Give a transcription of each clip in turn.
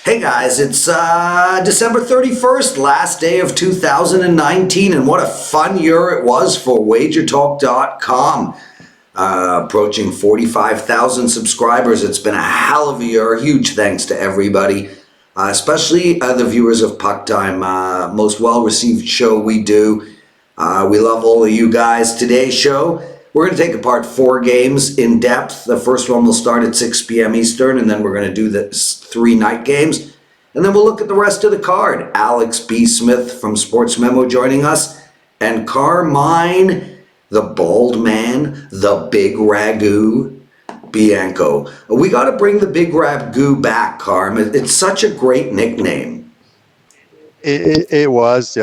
Hey guys, it's December 31st, last day of 2019, and what a fun year it was for wagertalk.com. Approaching 45,000 subscribers. It's been a hell of a year. Huge thanks to everybody, especially the viewers of Puck Time. Most well-received show we do. We love all of you guys. Today's show, we're going to take apart 4 games in depth. The first one will start at 6 p.m. Eastern, and then we're going to do the 3 night games. And then we'll look at the rest of the card. Alex B. Smith from Sports Memo joining us, and Carmine, the bald man, the big ragu, Bianco. We got to bring the big ragu back, Carm. It's such a great nickname. It was.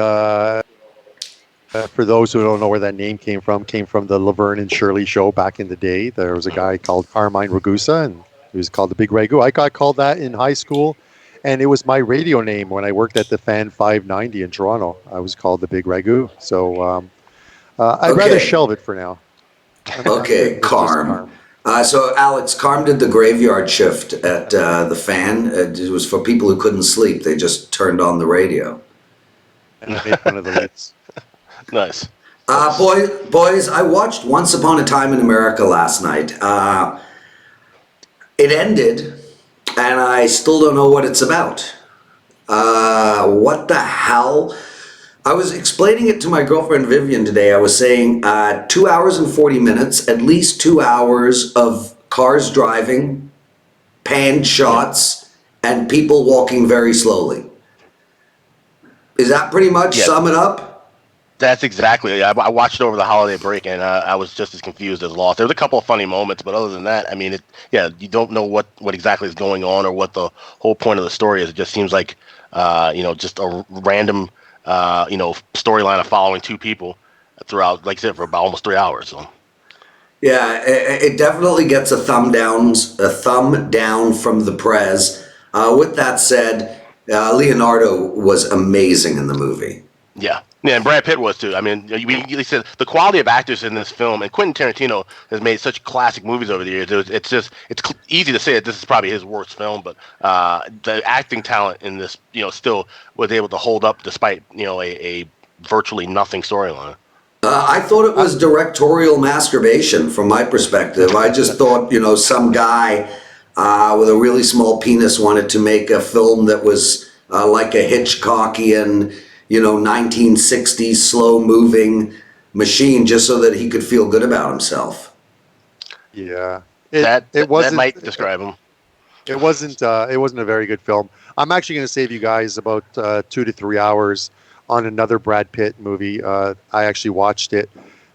For those who don't know where that name came from the Laverne and Shirley show back in the day. There was a guy called Carmine Ragusa, and he was called the Big Ragu. I got called that in high school, and it was my radio name when I worked at the Fan 590 in Toronto. I was called the Big Ragu. So I'd rather shelve it for now. Okay, Carm. So Alex, Carm did the graveyard shift at the Fan. It was for people who couldn't sleep. They just turned on the radio. And I made fun of the lights. Nice. Boys, I watched Once Upon a Time in America last night. It ended, and I still don't know what it's about. What the hell? I was explaining it to my girlfriend Vivian today. I was saying 2 hours and 40 minutes, at least 2 hours of cars driving, panned shots, and people walking very slowly. Is that pretty much sum it up? That's exactly. I watched it over the holiday break, and I was just as confused as lost. There was a couple of funny moments, but other than that, I mean, you don't know what exactly is going on or what the whole point of the story is. It just seems like, just a random, storyline of following 2 people throughout, like I said, for about almost 3 hours. So. Yeah, it definitely gets a thumb down from the Prez. With that said, Leonardo was amazing in the movie. Yeah. Yeah, and Brad Pitt was too. I mean, you said the quality of actors in this film, and Quentin Tarantino has made such classic movies over the years. It's easy to say that this is probably his worst film, but the acting talent in this, still was able to hold up despite a virtually nothing storyline. I thought it was directorial masturbation from my perspective. I just thought, some guy with a really small penis wanted to make a film that was like a Hitchcockian, 1960s slow-moving machine just so that he could feel good about himself. Yeah. That might describe him. It wasn't a very good film. I'm actually going to save you guys about 2 to 3 hours on another Brad Pitt movie. I actually watched it,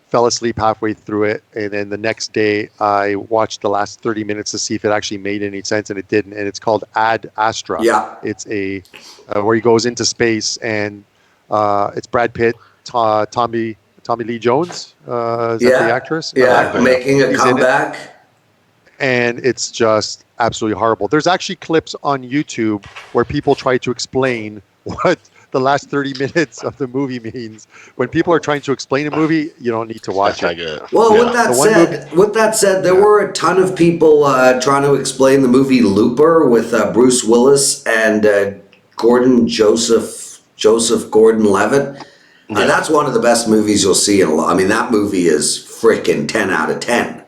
fell asleep halfway through it, and then the next day I watched the last 30 minutes to see if it actually made any sense, and it didn't. And it's called Ad Astra. Yeah. It's a where he goes into space, and it's Brad Pitt, Tommy Lee Jones, is that the actress? Yeah, making a comeback. And it's just absolutely horrible. There's actually clips on YouTube where people try to explain what the last 30 minutes of the movie means. When people are trying to explain a movie, you don't need to watch it. Good. Well, with that said, there were a ton of people trying to explain the movie Looper with Bruce Willis and Joseph Gordon-Levitt. That's one of the best movies you'll see in a lot. I mean, that movie is freaking 10 out of 10.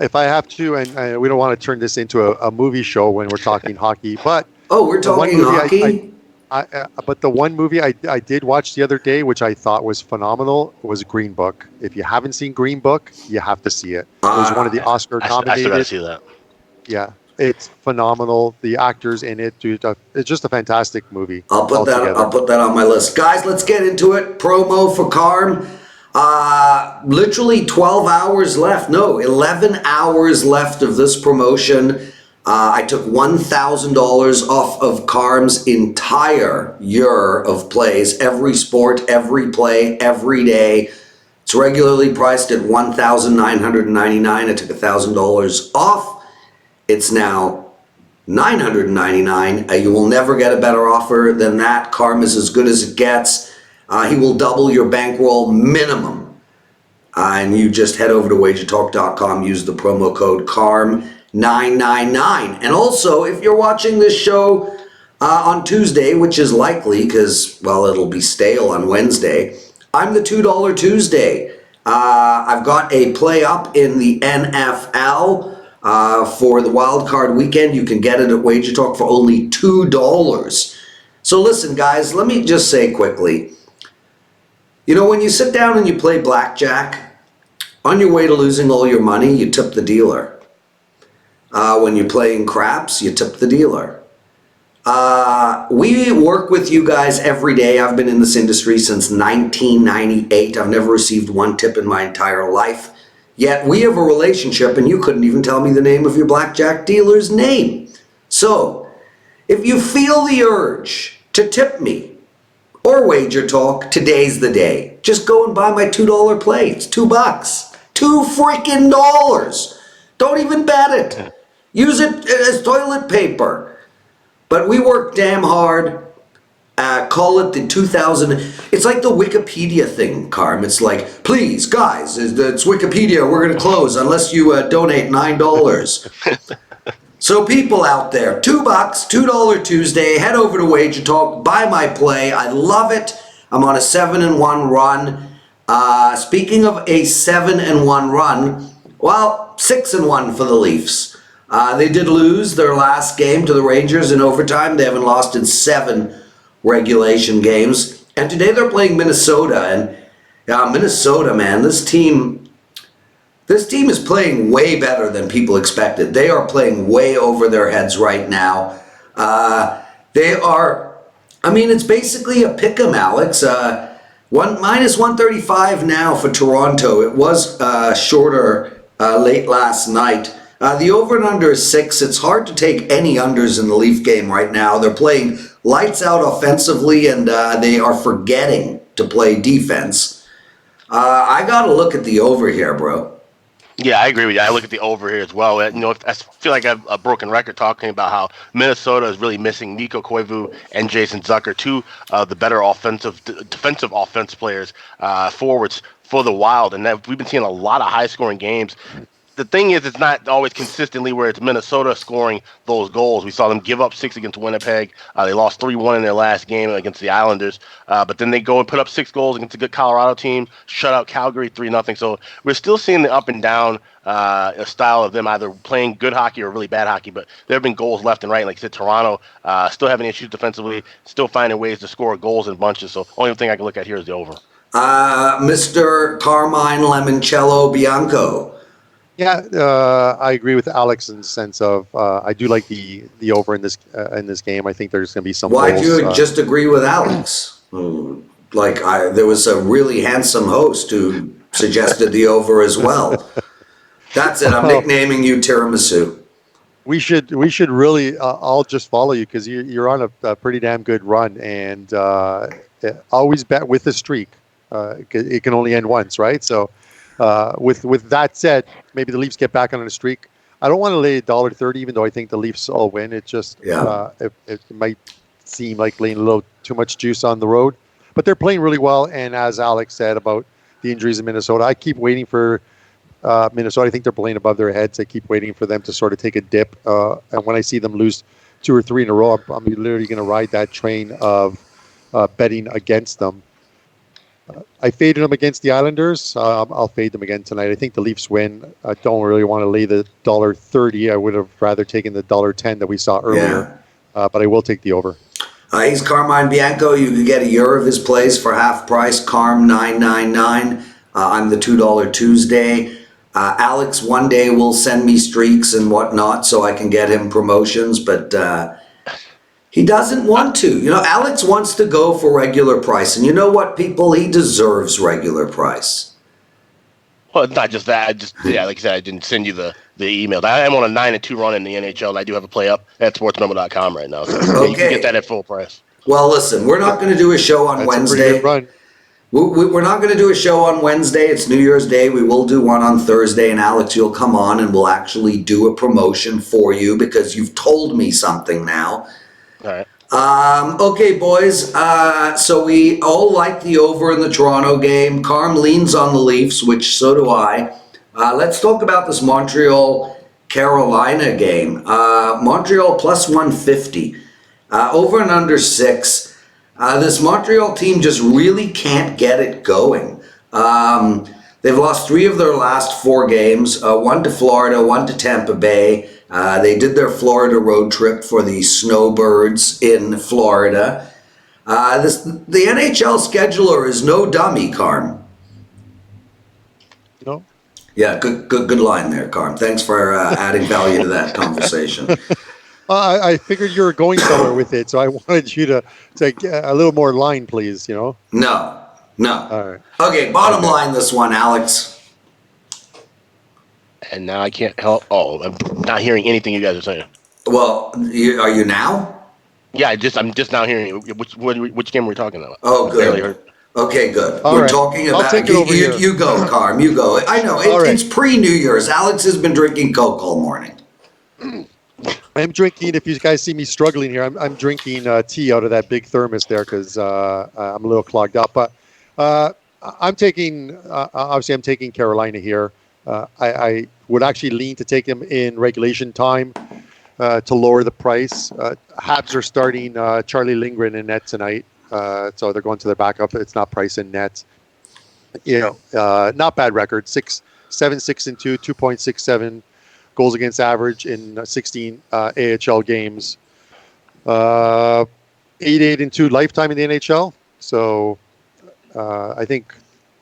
If I have to, and we don't want to turn this into a movie show when we're talking hockey, but we're talking hockey. But the one movie I did watch the other day, which I thought was phenomenal, was Green Book. If you haven't seen Green Book, you have to see it. It was one of the Oscar nominated. I still gotta see that. Yeah. It's phenomenal. The actors in it, dude. It's just a fantastic movie. I'll put that on my list. Guys, let's get into it. Promo for Carm. Literally 12 hours left. No, 11 hours left of this promotion. I took $1,000 off of Carm's entire year of plays. Every sport, every play, every day. It's regularly priced at $1,999. I took $1,000 off. It's now $999. You will never get a better offer than that. Carm is as good as it gets. He will double your bankroll minimum. And you just head over to wagertalk.com, use the promo code CARM, 999. And also, if you're watching this show on Tuesday, which is likely because, well, it'll be stale on Wednesday, I'm the $2 Tuesday. I've got a play up in the NFL for the wild card weekend. You can get it at Wager Talk for only $2. So listen, guys, let me just say quickly, you know, when you sit down and you play blackjack, on your way to losing all your money, you tip the dealer. When you're playing craps, you tip the dealer. We work with you guys every day. I've been in this industry since 1998. I've never received one tip in my entire life. Yet we have a relationship, and you couldn't even tell me the name of your blackjack dealer's name. So, if you feel the urge to tip me or Wager Talk, today's the day. Just go and buy my $2 play. It's $2. $2 freaking dollars. Don't even bet it. Use it as toilet paper. But we work damn hard. Call it the 2000. It's like the Wikipedia thing, Carm. It's like, please, guys, it's Wikipedia. We're going to close unless you donate $9. So people out there, $2, $2 Tuesday. Head over to Wager Talk. Buy my play. I love it. I'm on a 7-1 run. Speaking of a 7-1 run, well, 6-1 for the Leafs. They did lose their last game to the Rangers in overtime. They haven't lost in 7 regulation games. And today they're playing Minnesota. And Minnesota, man, this team is playing way better than people expected. They are playing way over their heads right now. They are, I mean, it's basically a pick'em, Alex. Minus 135 now for Toronto. It was shorter late last night. The over and under is 6. It's hard to take any unders in the Leaf game right now. They're playing lights out offensively, and they are forgetting to play defense. I got to look at the over here, bro. Yeah, I agree with you. I look at the over here as well. You know, I feel like I've a broken record talking about how Minnesota is really missing Nico Koivu and Jason Zucker, two the better defensive offense players, forwards for the Wild. And we've been seeing a lot of high-scoring games. The thing is, it's not always consistently where it's Minnesota scoring those goals. We saw them give up 6 against Winnipeg. They lost 3-1 in their last game against the Islanders. But then they go and put up 6 goals against a good Colorado team, shut out Calgary 3-0. So we're still seeing the up and down style of them either playing good hockey or really bad hockey. But there have been goals left and right. Like I said, Toronto still having issues defensively, still finding ways to score goals in bunches. So only thing I can look at here is the over. Mr. Carmine Limoncello Bianco. Yeah, I agree with Alex in the sense of I do like the over in this game. I think there's going to be some. Why do you just agree with Alex? There was a really handsome host who suggested the over as well. That's it. I'm nicknaming you Tiramisu. We should really. I'll just follow you because you're on a pretty damn good run, and always bet with a streak. It can only end once, right? So. With that said, maybe the Leafs get back on a streak. I don't want to lay $1.30, even though I think the Leafs all win. It just it might seem like laying a little too much juice on the road, but they're playing really well. And as Alex said about the injuries in Minnesota, I keep waiting for Minnesota. I think they're playing above their heads. I keep waiting for them to sort of take a dip. And when I see them lose 2 or 3 in a row, I'm literally going to ride that train of betting against them. I faded them against the Islanders. I'll fade them again tonight. I think the Leafs win. I don't really want to lay the $1.30. I would have rather taken the $1.10 that we saw earlier. But I will take the over. He's Carmine Bianco. You can get a year of his plays for half price. Carm 999. I'm the $2 Tuesday. Alex one day will send me streaks and whatnot so I can get him promotions, but he doesn't want to. You know, Alex wants to go for regular price. And you know what, people? He deserves regular price. Well, it's not just that. Like I said, I didn't send you the email. I am on a 9-2 run in the NHL, and I do have a play up at sportsmemo.com right now. So you can get that at full price. Well, listen, we're not going to do a show on Wednesday. We're not going to do a show on Wednesday. It's New Year's Day. We will do one on Thursday, and Alex, you'll come on, and we'll actually do a promotion for you because you've told me something now. All right. Okay, boys. So we all like the over in the Toronto game. Carm leans on the Leafs, which so do I. Let's talk about this Montreal Carolina game. Montreal plus 150. Over and under 6. This Montreal team just really can't get it going. They've lost 3 of their last 4 games, 1 to Florida, 1 to Tampa Bay. They did their Florida road trip for the Snowbirds in Florida. The NHL scheduler is no dummy, Carm. No. Yeah, good line there, Carm. Thanks for adding value to that conversation. I figured you were going somewhere with it, so I wanted you to take a little more line, please. No. All right. Okay, bottom line this one, Alex. And now I can't help. Oh, I'm not hearing anything you guys are saying. Well, are you now? Yeah, I'm just now hearing you. Which game are we talking about? Oh, good. Okay, good. All We're right. talking I'll about take it over here. You go, Carm. You go. I know it's pre-New Year's. Alex has been drinking Coke all morning. I'm drinking. If you guys see me struggling here, I'm drinking tea out of that big thermos there because I'm a little clogged up. But I'm taking. Obviously, I'm taking Carolina here. I would actually lean to take them in regulation time to lower the price. Habs are starting Charlie Lindgren in net tonight, so they're going to their backup. It's not Price in net. Not bad record. 6-2, 2.67 goals against average in 16 AHL games. 8-2 lifetime in the NHL. So I think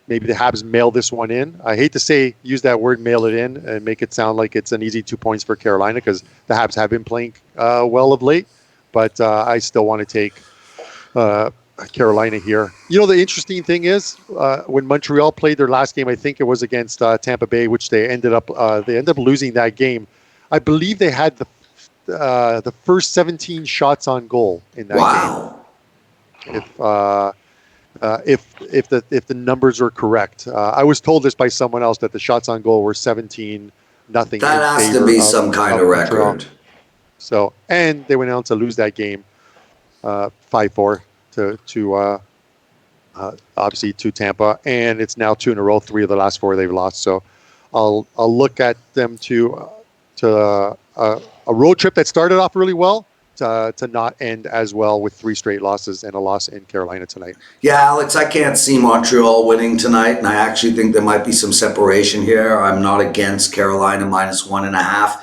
maybe the Habs mail this one in. I hate to use that word, mail it in, and make it sound like it's an easy 2 points for Carolina because the Habs have been playing well of late. But I still want to take Carolina here. The interesting thing is when Montreal played their last game, I think it was against Tampa Bay, which they ended up losing that game. I believe they had the first 17 shots on goal in that game. If the numbers are correct, I was told this by someone else that the shots on goal were 17-0. That has to be some kind of record. So, and they went on to lose that game 5-4 to obviously to Tampa, and it's now 2 in a row. 3 of the last 4 they've lost. So, I'll look at them to a road trip that started off really well to not end as well with 3 straight losses and a loss in Carolina tonight. Yeah, Alex, I can't see Montreal winning tonight, and I actually think there might be some separation here. I'm not against Carolina minus 1.5.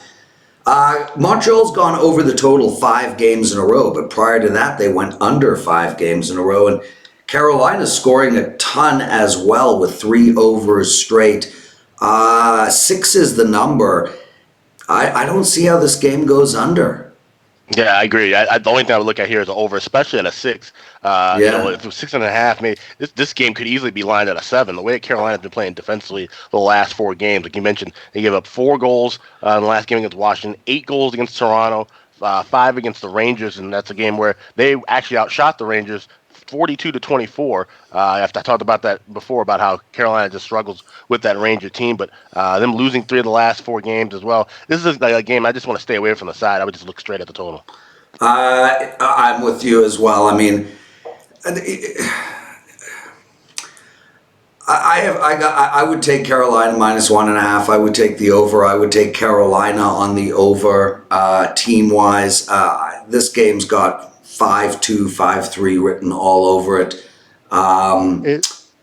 Montreal's gone over the total 5 games in a row, but prior to that, they went under 5 games in a row, and Carolina's scoring a ton as well with 3 overs straight. 6 is the number. I don't see how this game goes under. Yeah, I agree. The only thing I would look at here is an over, especially at a 6. If it was 6.5, maybe this game could easily be lined at a 7. The way Carolina's been playing defensively the last 4 games, like you mentioned, they gave up 4 goals in the last game against Washington, 8 goals against Toronto, 5 against the Rangers, and that's a game where they actually outshot the Rangers 42-24. I talked about that before, about how Carolina just struggles with that Ranger team, but them losing 3 of the last 4 games as well. This is a game I just want to stay away from the side. I would just look straight at the total. I'm with you as well. I mean, I would take Carolina minus 1.5. I would take the over. I would take Carolina on the over team wise. This game's got 5-2, 5-3 written all over it.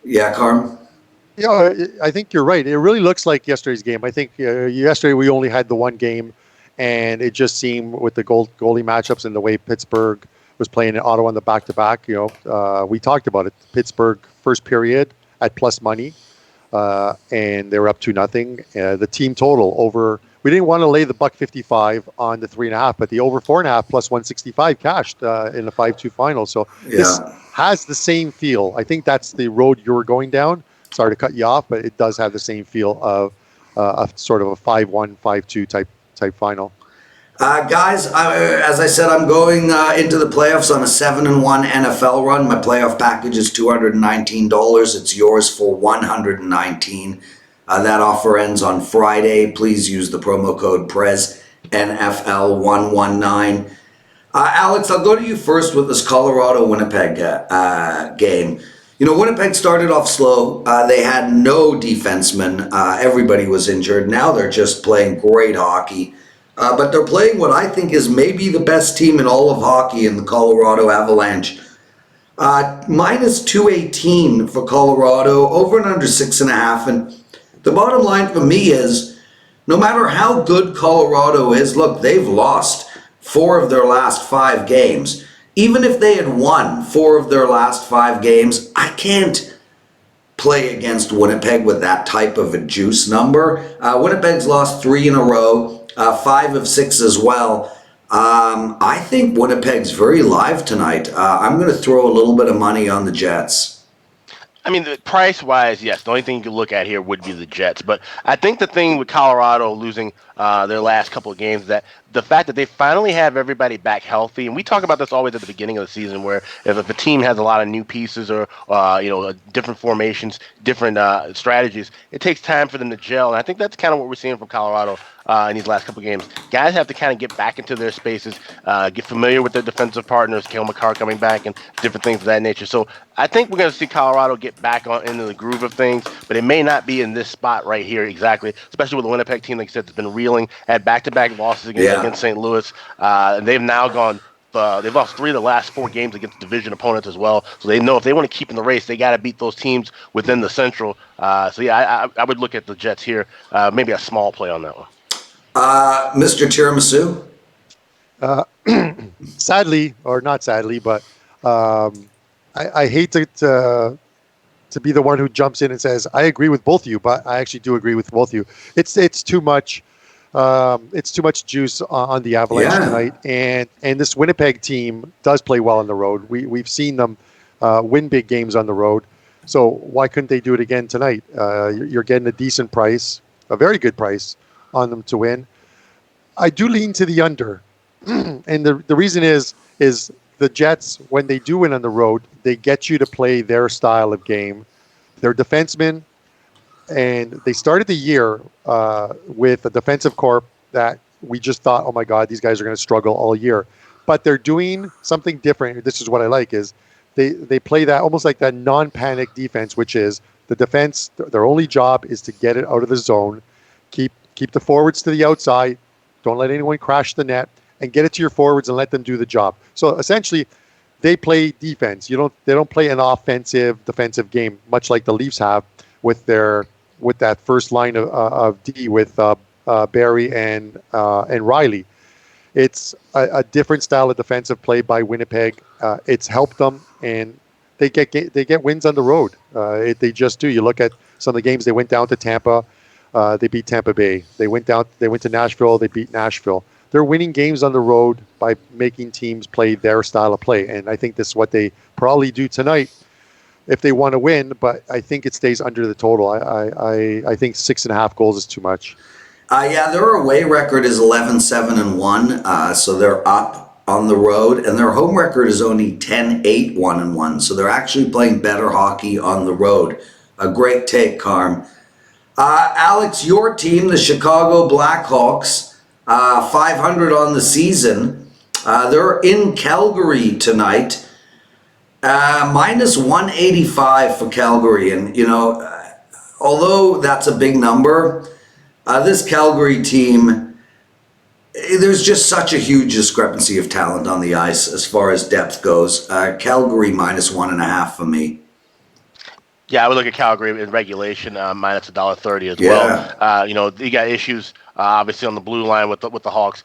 Yeah, Carm? Yeah, I think you're right. It really looks like yesterday's game. I think yesterday we only had the one game, and it just seemed with the goalie matchups and the way Pittsburgh was playing in Ottawa on the back-to-back, we talked about it. Pittsburgh first period at plus money, and they were up 2-0. The team total over. We didn't want to lay the $1.55 on the 3.5, but the over 4.5 plus 165 cashed in the 5-2 final. So this has the same feel. I think that's the road you were going down. Sorry to cut you off, but it does have the same feel of a sort of a 5-1, 5-2 type final. Guys, as I said, I'm going into the playoffs on a 7-1 NFL run. My playoff package is $219. It's yours for $119. That offer ends on Friday. Please use the promo code Prez NFL119. Alex, I'll go to you first with this Colorado-Winnipeg game. Winnipeg started off slow. They had no defensemen. Everybody was injured. Now they're just playing great hockey. But they're playing what I think is maybe the best team in all of hockey in the Colorado Avalanche. Minus 218 for Colorado, over and under 6.5. And the bottom line for me is, no matter how good Colorado is, look, they've lost 4 of their last 5 games. Even if they had won 4 of their last 5 games, I can't play against Winnipeg with that type of a juice number. Winnipeg's lost 3 in a row, 5 of 6 as well. I think Winnipeg's very live tonight. I'm going to throw a little bit of money on the Jets. I mean, price-wise, yes. The only thing you could look at here would be the Jets. But I think the thing with Colorado losing their last couple of games is that the fact that they finally have everybody back healthy, and we talk about this always at the beginning of the season, where if a team has a lot of new pieces or different formations, different strategies, it takes time for them to gel. And I think that's kind of what we're seeing from Colorado in these last couple of games. Guys have to kind of get back into their spaces, get familiar with their defensive partners, Cale Makar coming back, and different things of that nature. So I think we're going to see Colorado get back into the groove of things, but it may not be in this spot right here exactly, especially with the Winnipeg team, like I said, that's been reeling, had back-to-back losses against St. Louis. And they've now gone they've lost 3 of the last 4 games against division opponents as well. So they know if they want to keep in the race, they got to beat those teams within the Central. I would look at the Jets here, maybe a small play on that one. Mr. Tiramisu? Sadly, or not sadly, but I hate to be the one who jumps in and says, I agree with both of you, but I actually do agree with both of you. It's too much. It's too much juice on the Avalanche tonight, and this Winnipeg team does play well on the road. We've seen them win big games on the road, so why couldn't they do it again tonight? You're getting a decent price, a very good price on them to win. I do lean to the under, and the reason is the Jets, when they do win on the road, they get you to play their style of game. They're defensemen. And they started the year with a defensive corps that we just thought, oh my God, these guys are going to struggle all year. But they're doing something different. This is what I like, is they play that almost like that non-panic defense, which is the defense. Their only job is to get it out of the zone, keep the forwards to the outside, don't let anyone crash the net, and get it to your forwards and let them do the job. So essentially, they play defense. They don't play an offensive defensive game, much like the Leafs have with that first line of D with Barry and Riley. It's a different style of defensive play by Winnipeg. It's helped them, and they get wins on the road. They just do. You look at some of the games. They went down to Tampa. They beat Tampa Bay. They went to Nashville. They beat Nashville. They're winning games on the road by making teams play their style of play, and I think this is what they probably do tonight if they want to win, but I think it stays under the total. I think 6.5 goals is too much. Their away record is 11-7-1, so they're up on the road, and their home record is only 10-8-1-1, so they're actually playing better hockey on the road. A great take, Carm. Alex, your team, the Chicago Blackhawks, 500 on the season. They're in Calgary tonight. Minus 185 for Calgary. And, although that's a big number, this Calgary team, there's just such a huge discrepancy of talent on the ice as far as depth goes. Calgary minus 1.5 for me. Yeah, I would look at Calgary in regulation, minus $1.30 as well. You got issues, obviously, on the blue line with the Hawks,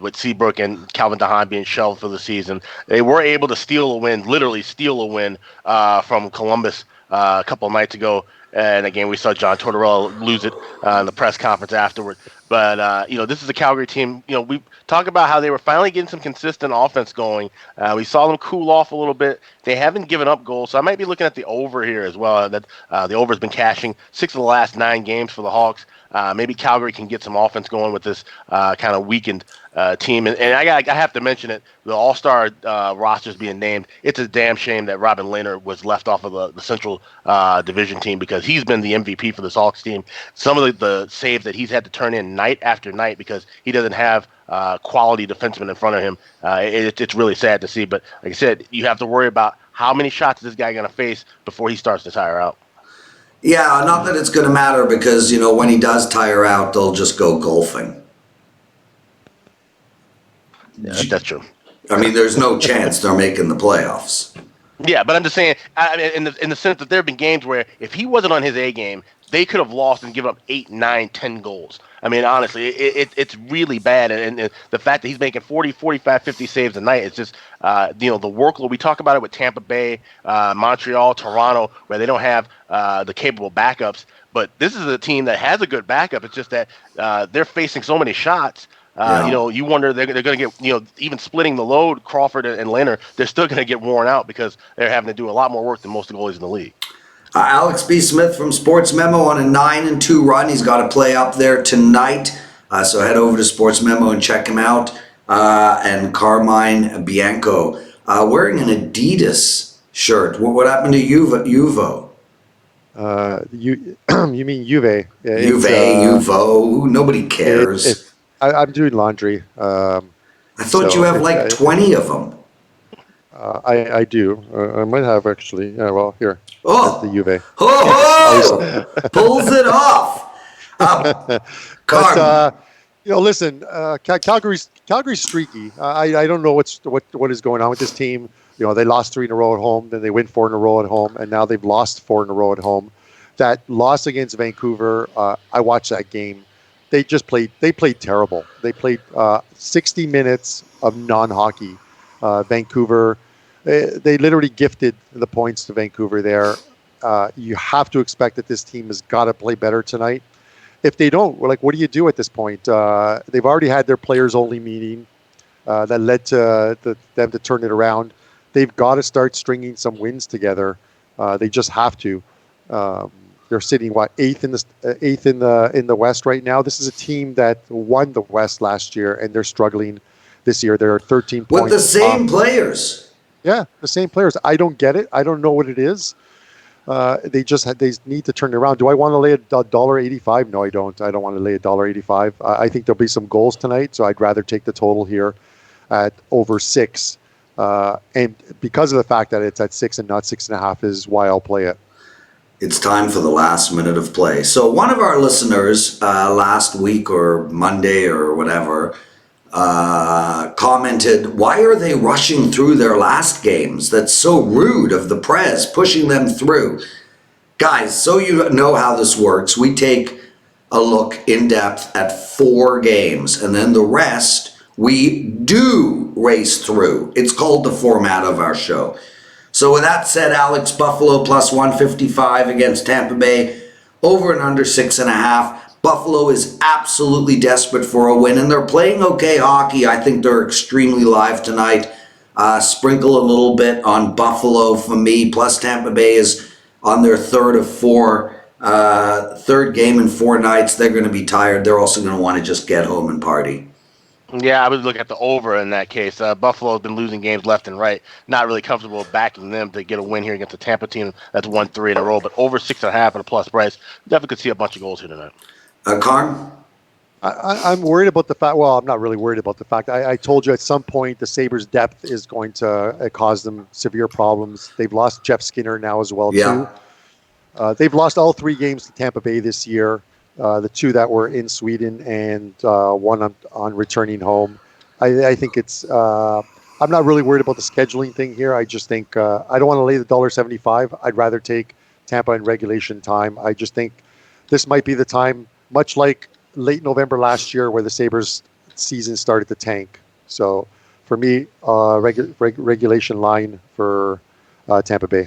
with Seabrook and Calvin DeHaan being shelved for the season. They were able to literally steal a win from Columbus a couple of nights ago. And again, we saw John Tortorella lose it in the press conference afterward. But, this is a Calgary team. We talk about how they were finally getting some consistent offense going. We saw them cool off a little bit. They haven't given up goals, so I might be looking at the over here as well. That the over has been cashing 6 of the last 9 games for the Hawks. Maybe Calgary can get some offense going with this kind of weakened team. And I have to mention it, the All-Star rosters being named. It's a damn shame that Robin Lehner was left off of the Central Division team, because he's been the MVP for this Hawks team. Some of the saves that he's had to turn in night after night because he doesn't have quality defensemen in front of him. It's really sad to see. But like I said, you have to worry about how many shots is this guy going to face before he starts to tire out? Yeah, not that it's going to matter because, when he does tire out, they'll just go golfing. Yeah, that's true. I mean, there's no chance they're making the playoffs. Yeah, but I'm just saying, I mean, in the sense that there have been games where if he wasn't on his A game, they could have lost and given up 8, 9, 10 goals. I mean, honestly, it's really bad. And the fact that he's making 40, 45, 50 saves a night, it's just, the workload. We talk about it with Tampa Bay, Montreal, Toronto, where they don't have the capable backups. But this is a team that has a good backup. It's just that they're facing so many shots. You wonder they're going to get, even splitting the load, Crawford and Leonard, they're still going to get worn out because they're having to do a lot more work than most of the goalies in the league. Alex B. Smith from Sports Memo on a 9-2 run. He's got to play up there tonight. So head over to Sports Memo and check him out. And Carmine Bianco wearing an Adidas shirt. What happened to Juvo? You mean Juve? Juvo. Nobody cares. I'm doing laundry. I thought you have like 20 of them. I do. I might have actually. Yeah, well, here. Oh, the Juve. Pulls it off. But listen, Calgary's streaky. I don't know what is going on with this team. They lost 3 in a row at home, then they win 4 in a row at home, and now they've lost 4 in a row at home. That loss against Vancouver, I watched that game. They played terrible. They played 60 minutes of non-hockey. Vancouver, they literally gifted the points to Vancouver there. You have to expect that this team has got to play better tonight. If they don't, what do you do at this point? They've already had their players-only meeting that led to them to turn it around. They've got to start stringing some wins together. They just have to. They're sitting eighth in the West right now. This is a team that won the West last year, and they're struggling this year. They're 13 points with the same players. Yeah, the same players. I don't get it. I don't know what it is. They need to turn it around. Do I want to lay $1.85? No, I don't. I don't want to lay $1.85. I think there'll be some goals tonight, so I'd rather take the total here at over 6. And because of the fact that it's at 6 and not 6.5 is why I'll play it. It's time for the last minute of play. So one of our listeners last week or Monday or whatever commented, why are they rushing through their last games? That's so rude of the Prez, pushing them through. Guys, so you know how this works, we take a look in depth at 4 games, and then the rest we do race through. It's called the format of our show. So with that said, Alex, Buffalo plus 155 against Tampa Bay, over and under 6.5. Buffalo is absolutely desperate for a win, and they're playing okay hockey. I think they're extremely live tonight. Sprinkle a little bit on Buffalo for me, plus Tampa Bay is on their third game in 4 nights. They're going to be tired. They're also going to want to just get home and party. Yeah, I would look at the over in that case. Buffalo's been losing games left and right. Not really comfortable backing them to get a win here against the Tampa team that's won 3 in a row. But over 6.5 at a plus price, definitely could see a bunch of goals here tonight. Carm? I'm worried about the fact. Well, I'm not really worried about the fact. I told you at some point the Sabres' depth is going to cause them severe problems. They've lost Jeff Skinner now as well, too. They've lost all 3 games to Tampa Bay this year. The 2 that were in Sweden and 1 on returning home. I think it's. I'm not really worried about the scheduling thing here. I just think I don't want to lay the $1.75. I'd rather take Tampa in regulation time. I just think this might be the time, much like late November last year, where the Sabres season started to tank. So for me, regulation line for Tampa Bay.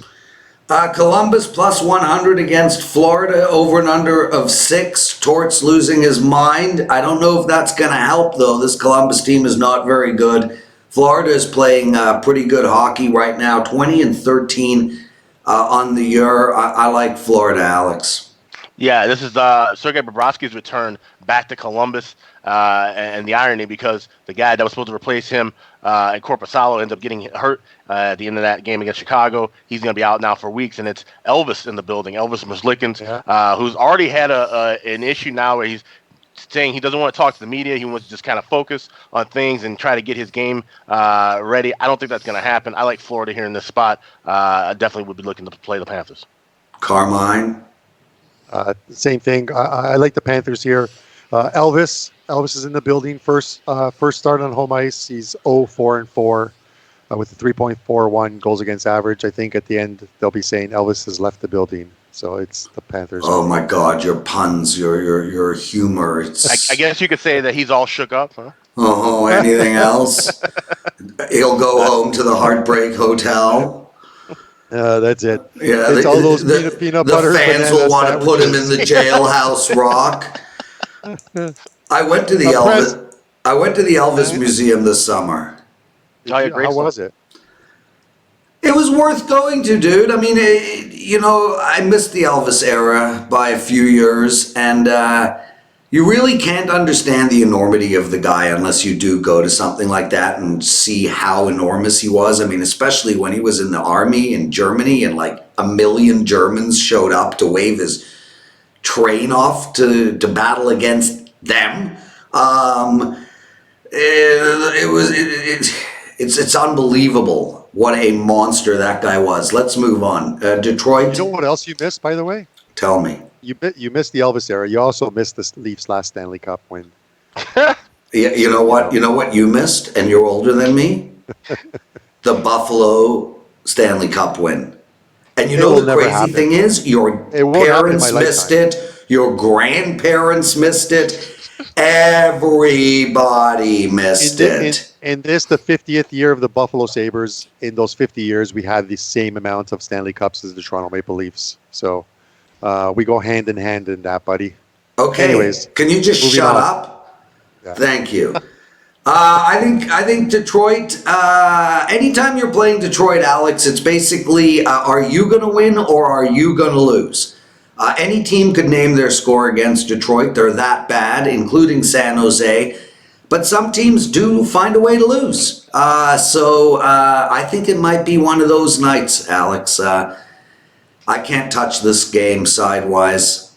Columbus plus 100 against Florida, over and under of 6. Torts losing his mind. I don't know if that's going to help, though. This Columbus team is not very good. Florida is playing pretty good hockey right now, 20-13 on the year. I like Florida, Alex. Yeah, this is Sergei Bobrovsky's return back to Columbus, and the irony because the guy that was supposed to replace him and Korpisalo ended up getting hurt at the end of that game against Chicago. He's going to be out now for weeks, and it's Elvis in the building, Elvis Merzlikins, who's already had an issue now where he's saying he doesn't want to talk to the media. He wants to just kind of focus on things and try to get his game ready. I don't think that's going to happen. I like Florida here in this spot. I definitely would be looking to play the Panthers. Carmine? Same thing. I like the Panthers here. Elvis is in the building. First start on home ice. He's 0-4-4 with a 3.41 goals against average. I think at the end they'll be saying Elvis has left the building. So it's the Panthers. Oh my God, your puns, your humor. I guess you could say that he's all shook up, huh? Oh, anything else? He'll go home to the Heartbreak Hotel. That's it. Yeah, it's all those peanut butter. The fans will want to put him in the jailhouse rock. I went to the Elvis Museum this summer. How was it? It was worth going to, dude. I mean, I missed the Elvis era by a few years, and you really can't understand the enormity of the guy unless you do go to something like that and see how enormous he was. I mean, especially when he was in the army in Germany and like 1 million Germans showed up to wave his train off to battle against them. It's unbelievable what a monster that guy was. Let's move on. Detroit. You know what else you missed, by the way? Tell me. You missed the Elvis era. You also missed the Leafs' last Stanley Cup win. You know what? You know what you missed, and you're older than me? The Buffalo Stanley Cup win. And you know the crazy thing is, your parents missed it. Your grandparents missed it. Everybody missed it. And this, the 50th year of the Buffalo Sabres. In those 50 years, we had the same amount of Stanley Cups as the Toronto Maple Leafs. So we go hand in hand in that, buddy. Okay. Anyways, can you just shut up? Yeah. Thank you. I think Detroit. Anytime you're playing Detroit, Alex, it's basically are you going to win or are you going to lose? Any team could name their score against Detroit. They're that bad, including San Jose. But some teams do find a way to lose. So I think it might be one of those nights, Alex. I can't touch this game sidewise.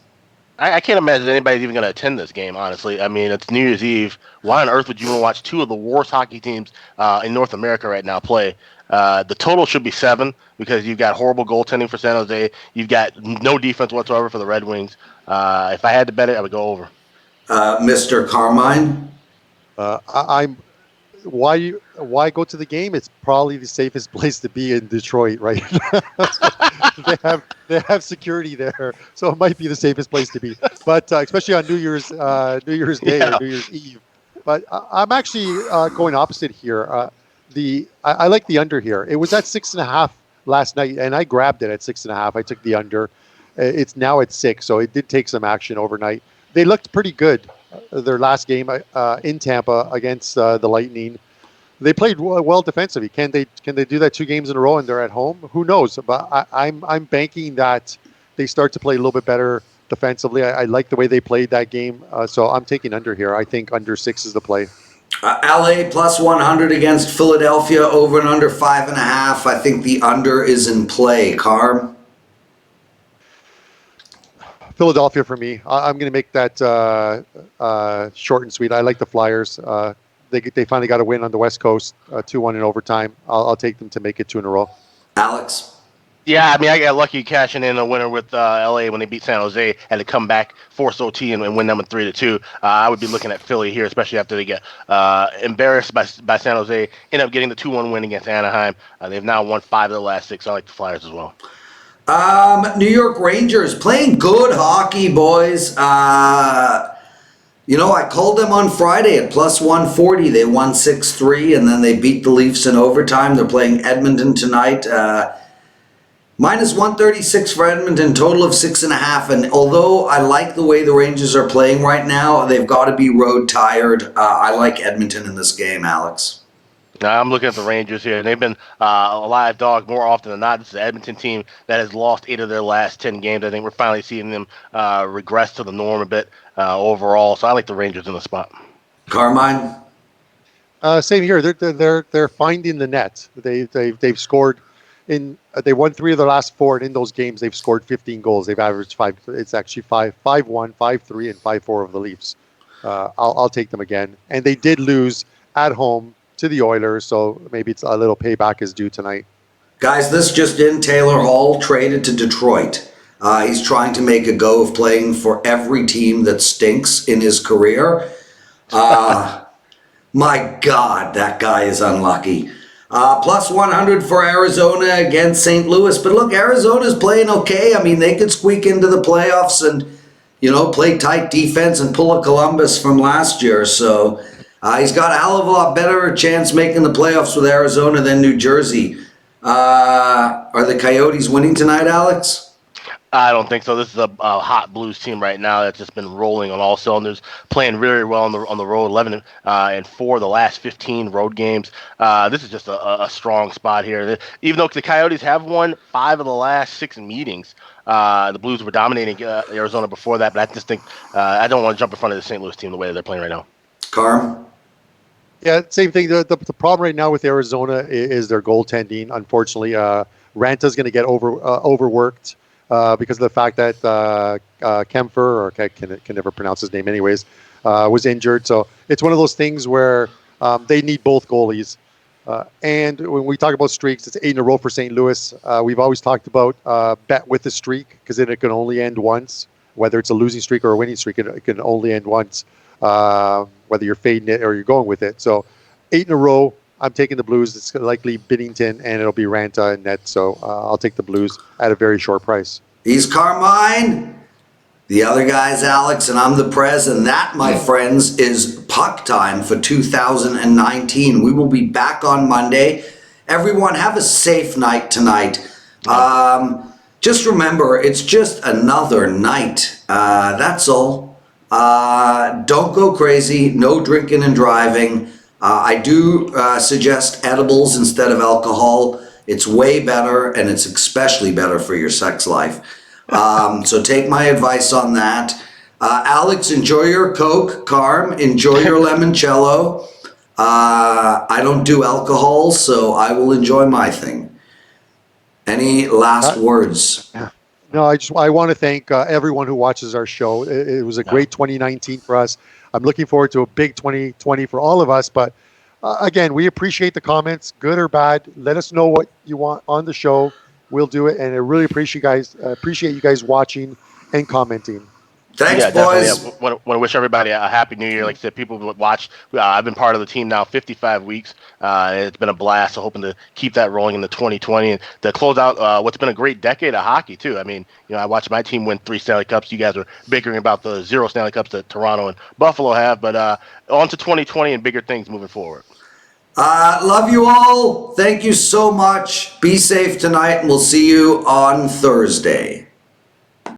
I can't imagine anybody's even going to attend this game, honestly. I mean, it's New Year's Eve. Why on earth would you want to watch two of the worst hockey teams in North America right now play? The total should be 7 because you've got horrible goaltending for San Jose. You've got no defense whatsoever for the Red Wings. If I had to bet it, I would go over. Mr. Carmine? Why go to the game? It's probably the safest place to be in Detroit, right? they have security there, so it might be the safest place to be. But especially on New Year's Day or New Year's Eve. But I'm actually going opposite here. I like the under here. It was at 6.5 last night, and I grabbed it at 6.5. I took the under. It's now at 6, so it did take some action overnight. They looked pretty good. Their last game in Tampa against the Lightning, they played well defensively. Can they do that 2 games in a row and they're at home? Who knows? But I'm banking that they start to play a little bit better defensively. I like the way they played that game, so I'm taking under here. I think under 6 is the play. LA plus 100 against Philadelphia, over and under 5.5. I think the under is in play. Carm? Philadelphia for me. I'm going to make that short and sweet. I like the Flyers. They finally got a win on the West Coast, 2-1 in overtime. I'll take them to make it 2 in a row. Alex? Yeah, I mean, I got lucky cashing in a winner with LA when they beat San Jose, had to come back, force OT, and win them 3-2. I would be looking at Philly here, especially after they get embarrassed by San Jose, end up getting the 2-1 win against Anaheim. They've now won 5 of the last 6. I like the Flyers as well. New York Rangers playing good hockey, boys. I called them on Friday at plus 140. They won 6-3, and then they beat the Leafs in overtime. They're playing Edmonton tonight. Minus 136 for Edmonton, total of 6.5. And although I like the way the Rangers are playing right now, they've got to be road tired. I like Edmonton in this game, Alex. Now, I'm looking at the Rangers here, and they've been a live dog more often than not. This is the Edmonton team that has lost 8 of their last 10 games. I think we're finally seeing them regress to the norm a bit overall. So I like the Rangers in the spot. Carmine? Same here. They're finding the net. They've scored they won 3 of their last 4, and in those games they've scored 15 goals. They've averaged 5. It's actually 5-1, 5-3, and 5-4 of the Leafs. I'll take them again. And they did lose at home to the Oilers, so maybe it's a little payback is due tonight. Guys, this just in, Taylor Hall traded to Detroit. He's trying to make a go of playing for every team that stinks in his career. My God, that guy is unlucky. Plus 100 for Arizona against St. Louis. But look, Arizona's playing okay. I mean, they could squeak into the playoffs and, play tight defense and pull a Columbus from last year. So he's got a hell of a lot better chance making the playoffs with Arizona than New Jersey. Are the Coyotes winning tonight, Alex? I don't think so. This is a hot Blues team right now that's just been rolling on all cylinders, playing really well on the road. 11 and 4 the last 15 road games. This is just a strong spot here. Even though the Coyotes have won 5 of the last 6 meetings, the Blues were dominating Arizona before that. But I just think I don't want to jump in front of the St. Louis team the way they're playing right now. Carm? Yeah, same thing. The problem right now with Arizona is their goaltending. Unfortunately, Ranta's going to get overworked. Because of the fact that Kempfer, or I can never pronounce his name anyways, was injured. So it's one of those things where they need both goalies. And when we talk about streaks, it's 8 in a row for St. Louis. We've always talked about bet with the streak, because then it can only end once. Whether it's a losing streak or a winning streak, it can only end once, whether you're fading it or you're going with it. So 8 in a row. I'm taking the Blues. It's likely Binnington, and it'll be Ranta and net. So I'll take the Blues at a very short price. He's Carmine. The other guy's Alex, and I'm the Prez. And that, my friends, is puck time for 2019. We will be back on Monday. Everyone, have a safe night tonight. Just remember, it's just another night. That's all. Don't go crazy. No drinking and driving. I do suggest edibles instead of alcohol. It's way better, and it's especially better for your sex life. So take my advice on that. Alex, enjoy your Coke. Carm, enjoy your limoncello. I don't do alcohol, so I will enjoy my thing. Any last words? No, I want to thank everyone who watches our show. It was a great 2019 for us. I'm looking forward to a big 2020 for all of us. But again, we appreciate the comments, good or bad. Let us know what you want on the show. We'll do it, and I really appreciate you guys watching and commenting. Thanks, boys. Definitely. I want to wish everybody a happy new year. Like I said, people who watch. I've been part of the team now 55 weeks. It's been a blast. So hoping to keep that rolling into 2020 and to close out what's been a great decade of hockey too. I mean, I watched my team win 3 Stanley Cups. You guys are bickering about the 0 Stanley Cups that Toronto and Buffalo have, but on to 2020 and bigger things moving forward. Love you all. Thank you so much. Be safe tonight, and we'll see you on Thursday.